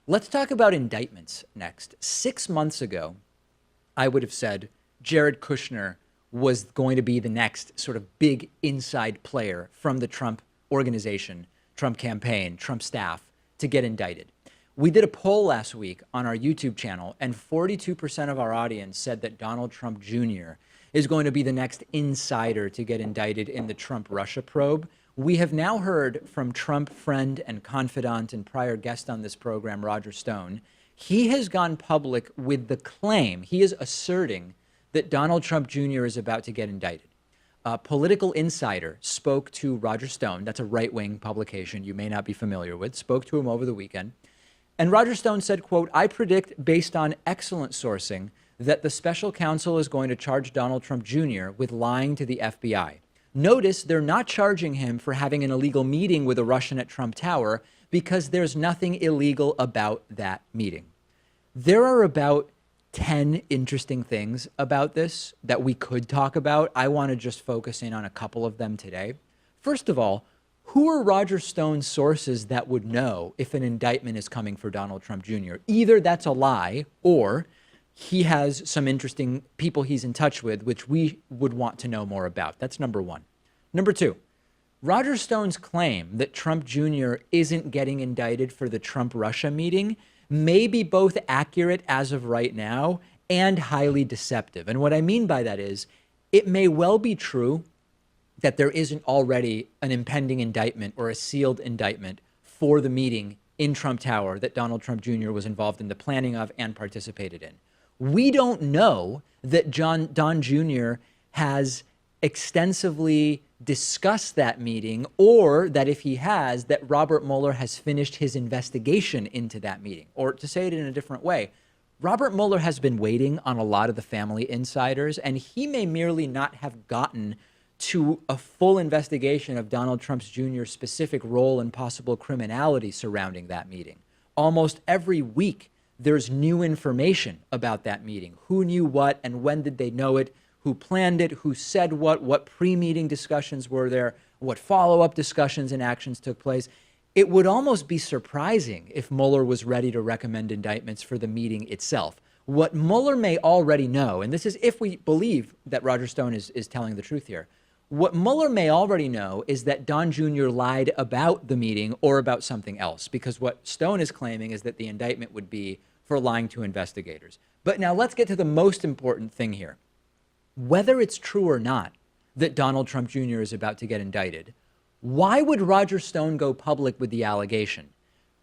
Let's talk about indictments next. 6 months ago, I would have said Jared Kushner was going to be the next sort of big inside player from the Trump organization, Trump campaign, Trump staff to get indicted. We did a poll last week on our YouTube channel, and 42% of our audience said that Donald Trump Jr. is going to be the next insider to get indicted in the Trump-Russia probe. We have now heard from Trump friend and confidant and prior guest on this program, Roger Stone. He has gone public with the claim, he is asserting that Donald Trump Jr. is about to get indicted. A Political Insider spoke to Roger Stone, that's a right-wing publication you may not be familiar with, spoke to him over the weekend. And Roger Stone said, quote, "I predict based on excellent sourcing that the special counsel is going to charge Donald Trump Jr. with lying to the FBI. Notice they're not charging him for having an illegal meeting with a Russian at Trump Tower because there's nothing illegal about that meeting." There are about 10 interesting things about this that we could talk about. I want to just focus in on a couple of them today. First of all, who are Roger Stone's sources that would know if an indictment is coming for Donald Trump Jr.? Either that's a lie or he has some interesting people he's in touch with, which we would want to know more about. That's number one. Number two, Roger Stone's claim that Trump Jr. isn't getting indicted for the Trump-Russia meeting may be both accurate as of right now and highly deceptive. And what I mean by that is it may well be true that there isn't already an impending indictment or a sealed indictment for the meeting in Trump Tower that Donald Trump Jr. was involved in the planning of and participated in. We don't know that Don Jr. has extensively discussed that meeting, or that if he has, that Robert Mueller has finished his investigation into that meeting. Or to say it in a different way, Robert Mueller has been waiting on a lot of the family insiders, and he may merely not have gotten to a full investigation of Donald Trump's Jr.'s specific role and possible criminality surrounding that meeting. Almost every week, there's new information about that meeting. Who knew what and when did they know it? Who planned it? Who said what pre-meeting discussions were there? What follow-up discussions and actions took place? It would almost be surprising if Mueller was ready to recommend indictments for the meeting itself. What Mueller may already know, and this is if we believe that Roger Stone is telling the truth here, what Mueller may already know is that Don Jr. lied about the meeting or about something else, because what Stone is claiming is that the indictment would be for lying to investigators. But now let's get to the most important thing here. Whether it's true or not that Donald Trump Jr. is about to get indicted, why would Roger Stone go public with the allegation?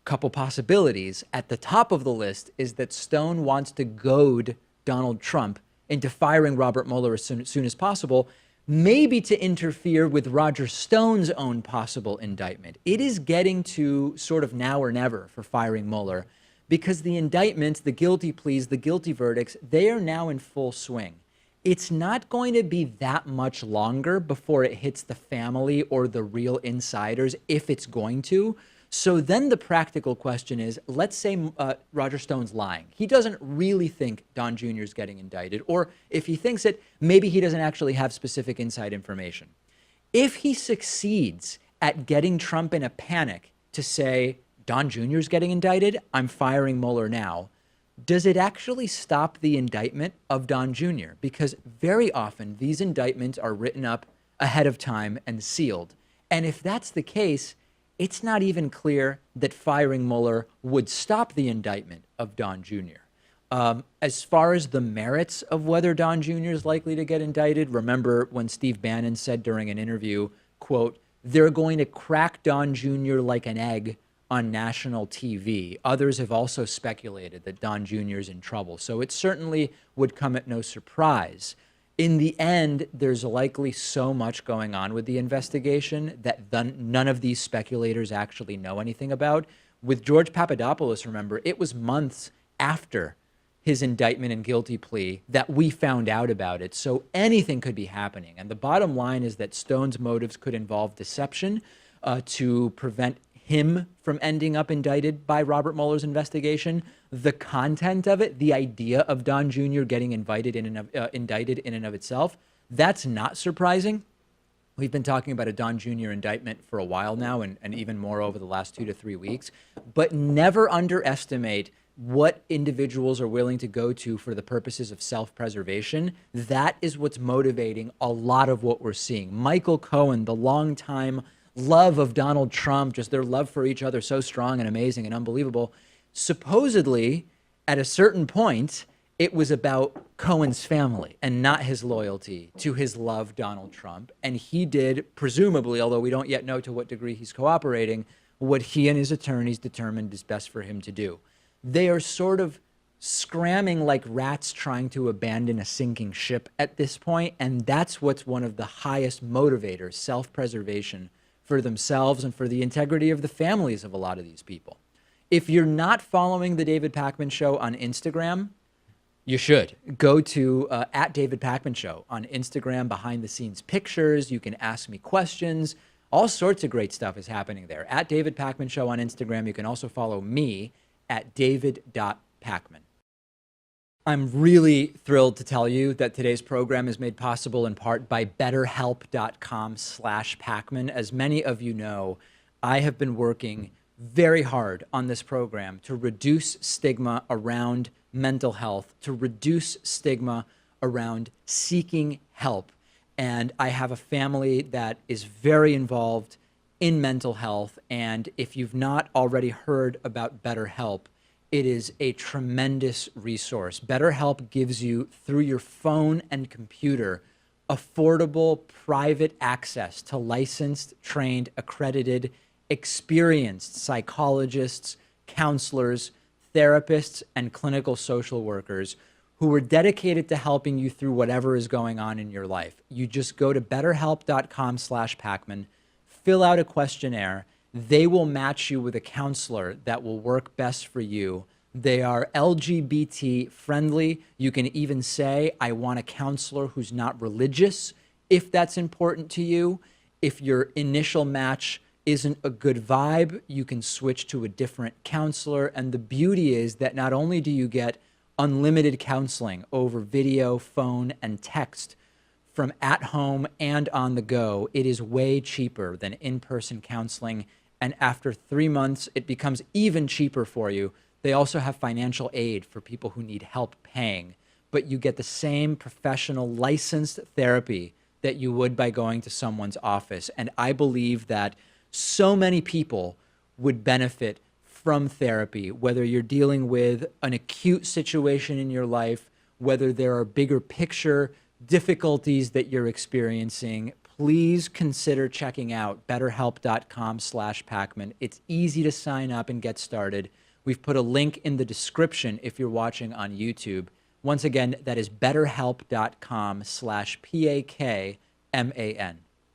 Couple possibilities. At the top of the list is that Stone wants to goad Donald Trump into firing Robert Mueller as soon as possible, maybe to interfere with Roger Stone's own possible indictment. It is getting to sort of now or never for firing Mueller, because the indictments, the guilty pleas, the guilty verdicts, they are now in full swing. It's not going to be that much longer before it hits the family or the real insiders, if it's going to. So then the practical question is, let's say Roger Stone's lying. He doesn't really think Don Jr. is getting indicted, or if he thinks it, maybe he doesn't actually have specific inside information. If he succeeds at getting Trump in a panic to say, Don Jr. is getting indicted, I'm firing Mueller now, does it actually stop the indictment of Don Jr.? Because very often these indictments are written up ahead of time and sealed. And if that's the case, it's not even clear that firing Mueller would stop the indictment of Don Jr. As far as the merits of whether Don Jr. is likely to get indicted, remember when Steve Bannon said during an interview, quote, "They're going to crack Don Jr. like an egg on national TV." Others have also speculated that Don Jr. is in trouble. So it certainly would come at no surprise. In the end, there's likely so much going on with the investigation that none of these speculators actually know anything about. With George Papadopoulos, remember, it was months after his indictment and guilty plea that we found out about it. So anything could be happening. And the bottom line is that Stone's motives could involve deception to prevent him from ending up indicted by Robert Mueller's investigation. The content of it, the idea of Don Jr. getting indicted in and of itself, that's not surprising. We've been talking about a Don Jr. indictment for a while now, and even more over the last 2 to 3 weeks. But never underestimate what individuals are willing to go to for the purposes of self-preservation. That is what's motivating a lot of what we're seeing. Michael Cohen, the longtime love of Donald Trump, just their love for each other so strong and amazing and unbelievable. Supposedly, at a certain point, it was about Cohen's family and not his loyalty to his love, Donald Trump. And he did, presumably, although we don't yet know to what degree he's cooperating, what he and his attorneys determined is best for him to do. They are sort of scramming like rats trying to abandon a sinking ship at this point, and that's what's one of the highest motivators, self-preservation for themselves and for the integrity of the families of a lot of these people. If you're not following the David Pakman Show on Instagram, you should. Go to at David Pakman Show on Instagram, behind the scenes pictures. You can ask me questions. All sorts of great stuff is happening there. At David Pakman Show on Instagram. You can also follow me at david.pakman. I'm really thrilled to tell you that today's program is made possible in part by betterhelp.com/Pakman. As many of you know, I have been working very hard on this program to reduce stigma around mental health, to reduce stigma around seeking help. And I have a family that is very involved in mental health. And if you've not already heard about BetterHelp, it is a tremendous resource. BetterHelp gives you, through your phone and computer, affordable private access to licensed, trained, accredited, experienced psychologists, counselors, therapists, and clinical social workers who are dedicated to helping you through whatever is going on in your life. You just go to betterhelp.com/Pakman, fill out a questionnaire. They will match you with a counselor that will work best for you. They are LGBT friendly. You can even say, I want a counselor who's not religious, if that's important to you. If your initial match isn't a good vibe, you can switch to a different counselor. And the beauty is that not only do you get unlimited counseling over video, phone, and text from at home and on the go, it is way cheaper than in-person counseling. And after 3 months, it becomes even cheaper for you. They also have financial aid for people who need help paying, but you get the same professional licensed therapy that you would by going to someone's office. And I believe that so many people would benefit from therapy, whether you're dealing with an acute situation in your life, whether there are bigger picture difficulties that you're experiencing. Please consider checking out betterhelp.com/Pakman. It's easy to sign up and get started. We've put a link in the description if you're watching on YouTube. Once again, that is betterhelp.com/PAKMAN.